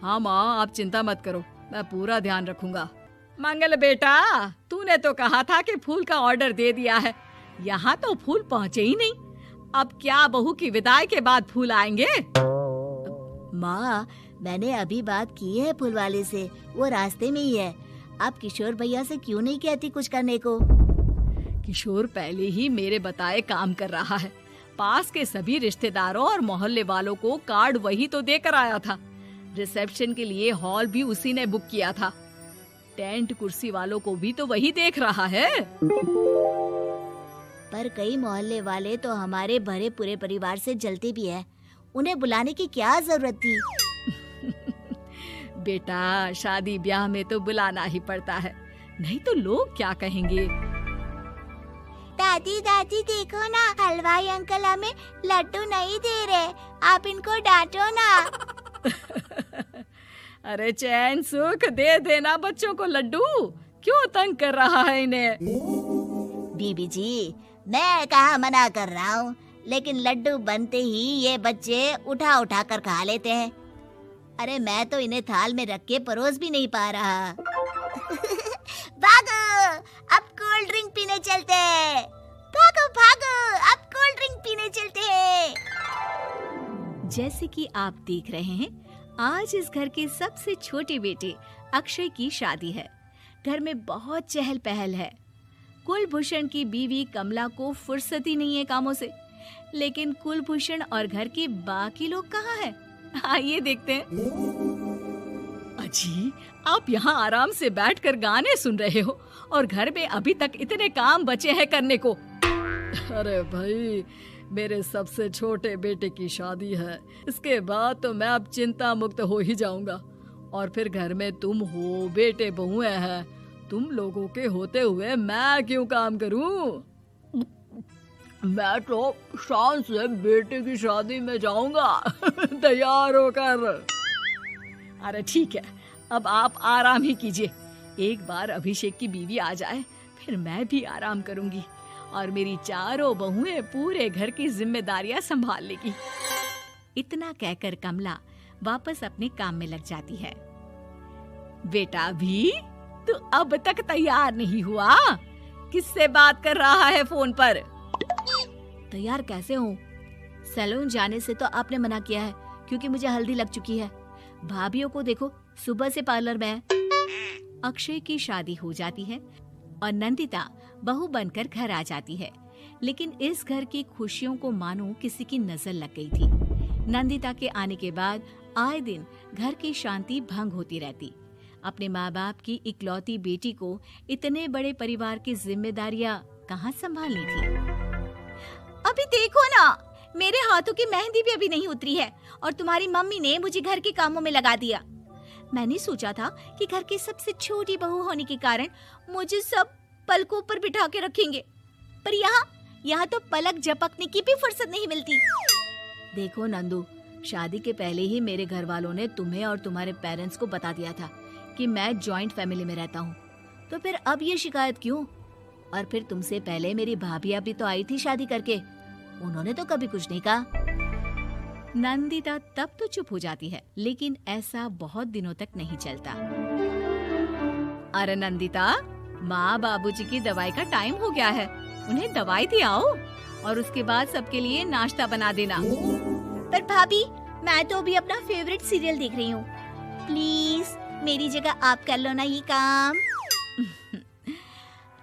हाँ माँ, आप चिंता मत करो, मैं पूरा ध्यान रखूंगा। मंगल बेटा, तूने तो कहा था कि फूल का ऑर्डर दे दिया है, यहाँ तो फूल पहुँचे ही नहीं। अब क्या बहू की विदाई के बाद फूल आएंगे? माँ, मैंने अभी बात की है फूल वाले से, वो रास्ते में ही है। आप किशोर भैया से क्यों नहीं कहती कुछ करने को? किशोर पहले ही मेरे बताए काम कर रहा है। पास के सभी रिश्तेदारों और मोहल्ले वालों को कार्ड वही तो देकर आया था। रिसेप्शन के लिए हॉल भी उसी ने बुक किया था। टेंट कुर्सी वालों को भी तो वही देख रहा है। पर कई मोहल्ले वाले तो हमारे भरे पूरे परिवार से जलते भी है, उन्हें बुलाने की क्या जरूरत थी? बेटा, शादी ब्याह में तो बुलाना ही पड़ता है, नहीं तो लोग क्या कहेंगे। दादी दादी देखो ना, हलवाई अंकल हमें लड्डू नहीं दे रहे, आप इनको डांटो ना। अरे चैन सुख दे देना बच्चों को लड्डू, क्यों तंग कर रहा है इन्हें? बीबी जी, मैं कहाँ मना कर रहा हूँ, लेकिन लड्डू बनते ही ये बच्चे उठा उठा कर खा लेते हैं। अरे मैं तो इन्हें थाल में रख के परोस भी नहीं पा रहा। भागो, अब कोल्ड ड्रिंक पीने चलते हैं। भागो भागो, अब कोल्ड ड्रिंक पीने चलते हैं। जैसे कि आप देख रहे हैं, आज इस घर के सबसे छोटे बेटे अक्षय की शादी है। घर में बहुत चहल पहल है। कुलभूषण की बीवी कमला को फुर्सत ही नहीं है कामों से, लेकिन कुलभूषण और घर के बाकी लोग कहाँ हैं? आइए देखते हैं। अजी, आप यहाँ आराम से बैठकर गाने सुन रहे हो और घर में अभी तक इतने काम बचे हैं करने को। अरे भाई, मेरे सबसे छोटे बेटे की शादी है, इसके बाद तो मैं अब चिंता मुक्त हो ही जाऊंगा। और फिर घर में तुम हो, बेटे बहुएं हैं, तुम लोगों के होते हुए मैं क्यों काम करूं? मैं तो शान से बेटे की शादी में जाऊंगा तैयार होकर। अरे ठीक है, अब आप आराम ही कीजिए। एक बार अभिषेक की बीवी आ जाए, फिर मैं भी आराम करूंगी और मेरी चारों बहुएं पूरे घर की जिम्मेदारियां संभाल लेगी। इतना कहकर कमला वापस अपने काम में लग जाती है। बेटा भी, तू अब तक तैयार नहीं हुआ? किससे बात कर रहा है फोन पर? तैयार कैसे हूँ? सैलून जाने से तो आपने मना किया है, क्योंकि मुझे हल्दी लग चुकी है। भाभीयों को देखो, सुबह से पार्लर में है। अक्षय की शादी हो जाती है और नंदिता बहू बनकर घर आ जाती है, लेकिन इस घर की खुशियों को मानो किसी की नजर लग गई थी। नंदिता के आने के बाद आए दिन घर की शांति भंग होती रहती। अपने माँ बाप की इकलौती बेटी को इतने बड़े परिवार की जिम्मेदारियां कहाँ संभालनी थी? अभी देखो ना, मेरे हाथों की मेहंदी भी अभी नहीं उतरी है और तुम्हारी मम्मी ने मुझे घर के कामों में लगा दिया। मैंने सोचा था कि घर की सबसे छोटी बहू होने के कारण मुझे सब पलकों पर बिठा के रखेंगे, पर यहाँ तो पलक झपकने की भी फुर्सत नहीं मिलती। देखो नंदू, शादी के पहले ही मेरे घर वालों ने तुम्हें और तुम्हारे पेरेंट्स को बता दिया था कि मैं जॉइंट फैमिली में रहता हूँ, तो फिर अब ये शिकायत क्यों? और फिर तुमसे पहले मेरी भाभी भी तो आई थी शादी करके, उन्होंने तो कभी कुछ नहीं कहा। नंदिता तब तो चुप हो जाती है, लेकिन ऐसा बहुत दिनों तक नहीं चलता। अरे नंदिता, माँ बाबूजी की दवाई का टाइम हो गया है, उन्हें दवाई दिलाओ और उसके बाद सबके लिए नाश्ता बना देना। पर भाभी, मैं तो अभी अपना फेवरेट सीरियल देख रही हूँ, प्लीज मेरी जगह आप कर लो ना ये काम।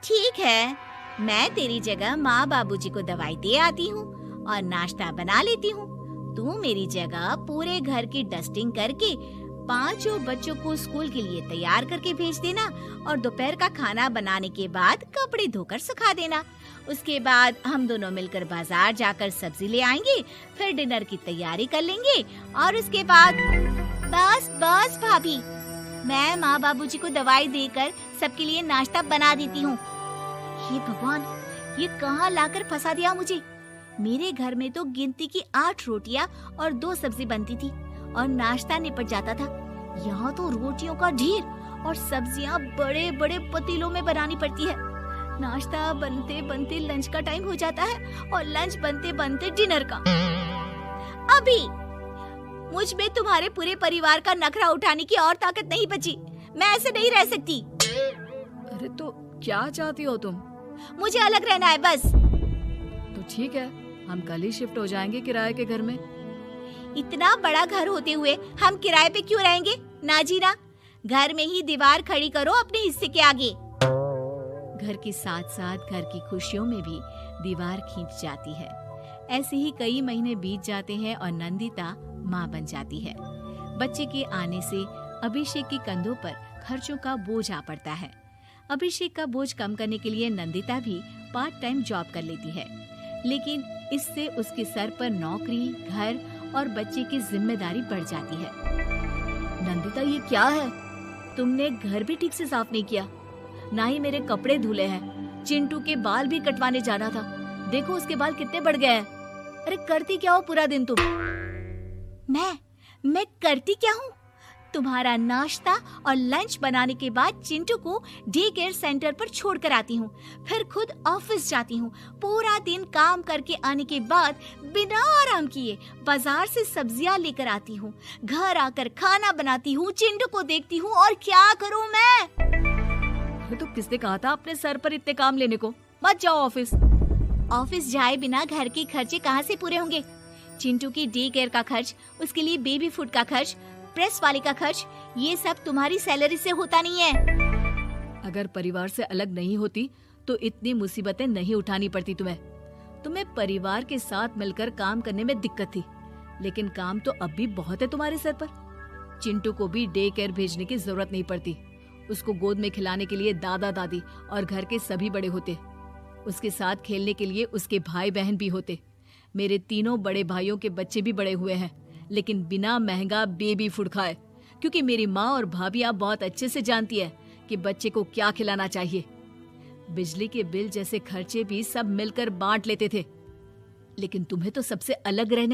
ठीक है, मैं तेरी जगह माँ बाबूजी को दवाई दे आती हूँ और नाश्ता बना लेती हूँ। तू मेरी जगह पूरे घर की डस्टिंग करके 5 बच्चों को स्कूल के लिए तैयार करके भेज देना और दोपहर का खाना बनाने के बाद कपड़े धोकर सुखा देना। उसके बाद हम दोनों मिलकर बाजार जाकर सब्जी ले आएंगे, फिर डिनर की तैयारी कर लेंगे और उसके बाद बस भाभी, मैं माँ बाबूजी को दवाई देकर सबके लिए नाश्ता बना देती हूँ। हे भगवान, ये कहाँ लाकर फंसा दिया मुझे। मेरे घर में तो गिनती की 8 रोटियां और 2 सब्जी बनती थी और नाश्ता निपट जाता था। यहाँ तो रोटियों का ढेर और सब्जियां बड़े बड़े पतीलों में बनानी पड़ती है। नाश्ता बनते बनते लंच का टाइम हो जाता है और लंच बनते बनते डिनर का। अभी मुझ में तुम्हारे पूरे परिवार का नखरा उठाने की और ताकत नहीं बची। मैं ऐसे नहीं रह सकती। अरे तो क्या चाहती हो तुम? मुझे अलग रहना है बस। तो ठीक है, हम कल ही शिफ्ट हो जाएंगे किराए के घर में। इतना बड़ा घर होते हुए हम किराए पे क्यों रहेंगे? ना जी ना, घर में ही दीवार खड़ी करो अपने हिस्से के आगे। घर के साथ साथ घर की खुशियों में भी दीवार खींच जाती है। ऐसे ही कई महीने बीत जाते हैं और नंदिता माँ बन जाती है। बच्चे के आने से अभिषेक के कंधों पर खर्चों का बोझ आ पड़ता है। अभिषेक का बोझ कम करने के लिए नंदिता भी पार्ट टाइम जॉब कर लेती है, लेकिन इससे उसके सर पर नौकरी, घर और बच्चे की जिम्मेदारी बढ़ जाती है। नंदिता, ये क्या है? तुमने घर भी ठीक से साफ नहीं किया, ना ही मेरे कपड़े धुले हैं। चिंटू के बाल भी कटवाने जाना था, देखो उसके बाल कितने बढ़ गए हैं। अरे करती क्या हो पूरा दिन तुम? मैं करती क्या हूँ? तुम्हारा नाश्ता और लंच बनाने के बाद चिंटू को डे केयर सेंटर पर छोड़ कर आती हूँ, फिर खुद ऑफिस जाती हूँ। पूरा दिन काम करके आने के बाद बिना आराम किए बाजार से सब्जियाँ लेकर आती हूँ, घर आकर खाना बनाती हूँ, चिंटू को देखती हूँ, और क्या करूँ मैं? तो किसने कहा था अपने सर पर इतने काम लेने को? मत जाओ ऑफिस। ऑफिस जाए बिना घर के खर्चे कहाँ से पूरे होंगे? चिंटू की डे केयर का खर्च, उसके लिए बेबी फूड का खर्च, प्रेस वाले का खर्च, ये सब तुम्हारी सैलरी से होता नहीं है। अगर परिवार से अलग नहीं होती तो इतनी मुसीबतें नहीं उठानी पड़ती तुम्हें परिवार के साथ मिलकर काम करने में दिक्कत थी, लेकिन काम तो अब भी बहुत है तुम्हारे सर पर। चिंटू को भी डे केयर भेजने की जरूरत नहीं पड़ती। उसको गोद में खिलाने के लिए दादा दादी और घर के सभी बड़े होते। उसके साथ खेलने के लिए उसके भाई बहन भी होते। मेरे तीनों बड़े भाइयों के बच्चे भी बड़े हुए हैं, लेकिन बिना महंगा बेबी फूड खाए, क्योंकि मेरी माँ और भाभियाँ बहुत अच्छे से जानती है कि बच्चे को क्या खिलाना चाहिए। बिजली के बिल जैसे खर्चे भी सब मिलकर बांट लेते थे, लेकिन तुम्हें तो सबसे अलग रहने